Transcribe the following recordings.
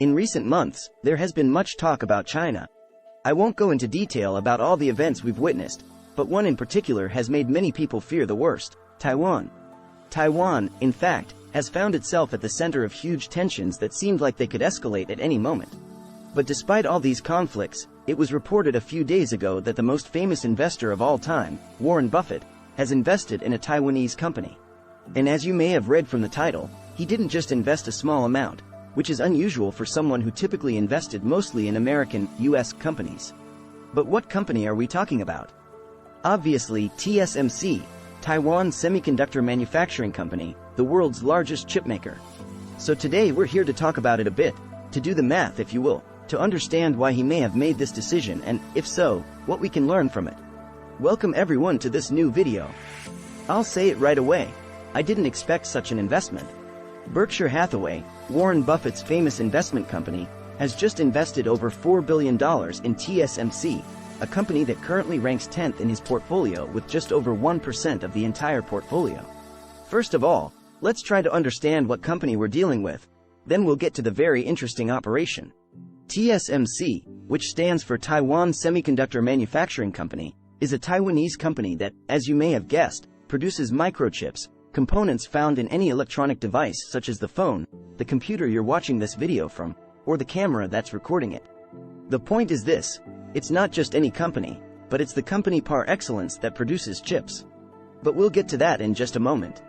In recent months, there has been much talk about China. I won't go into detail about all the events we've witnessed, but one in particular has made many people fear the worst: Taiwan. Taiwan, in fact, has found itself at the center of huge tensions that seemed like they could escalate at any moment. But despite all these conflicts, it was reported a few days ago that the most famous investor of all time, Warren Buffett, has invested in a Taiwanese company. And as you may have read from the title, he didn't just invest a small amount, which is unusual for someone who typically invested mostly in American, US companies. But what company are we talking about? Obviously, TSMC, Taiwan Semiconductor Manufacturing Company, the world's largest chipmaker. So today we're here to talk about it a bit, to do the math if you will, to understand why he may have made this decision and, if so, what we can learn from it. Welcome everyone to this new video. I'll say it right away, I didn't expect such an investment. Berkshire Hathaway, Warren Buffett's famous investment company, has just invested over $4 billion in TSMC, a company that currently ranks 10th in his portfolio with just over 1% of the entire portfolio. First of all, let's try to understand what company we're dealing with, then we'll get to the very interesting operation. TSMC, which stands for Taiwan Semiconductor Manufacturing Company, is a Taiwanese company that, as you may have guessed, produces microchips, components found in any electronic device such as the phone, the computer you're watching this video from, or the camera that's recording it. The point is this: it's not just any company, but it's the company par excellence that produces chips. But we'll get to that in just a moment.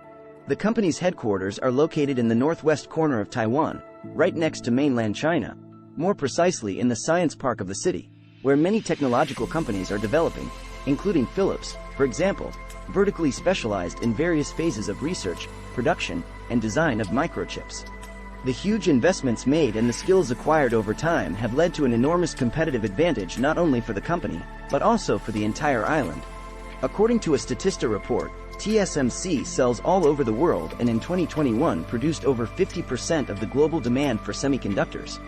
The company's headquarters are located in the northwest corner of Taiwan, right next to mainland China, more precisely in the science park of the city, where many technological companies are developing, including Philips, for example, vertically specialized in various phases of research, production, and design of microchips. The huge investments made and the skills acquired over time have led to an enormous competitive advantage not only for the company, but also for the entire island. According to a Statista report, TSMC sells all over the world and in 2021 produced over 50% of the global demand for semiconductors.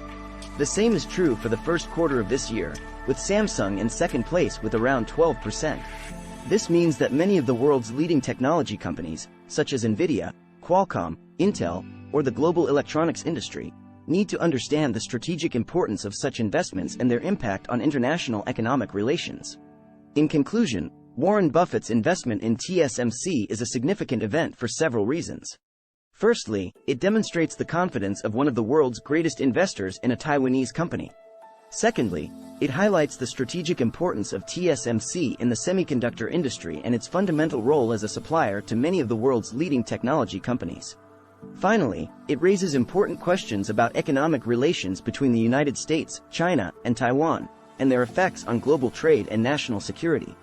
The same is true for the first quarter of this year, with Samsung in second place with around 12%. This means that many of the world's leading technology companies, such as Nvidia, Qualcomm, Intel, or the global electronics industry, need to understand the strategic importance of such investments and their impact on international economic relations. In conclusion, Warren Buffett's investment in TSMC is a significant event for several reasons. Firstly, it demonstrates the confidence of one of the world's greatest investors in a Taiwanese company. Secondly, it highlights the strategic importance of TSMC in the semiconductor industry and its fundamental role as a supplier to many of the world's leading technology companies. Finally, it raises important questions about economic relations between the United States, China, and Taiwan, and their effects on global trade and national security.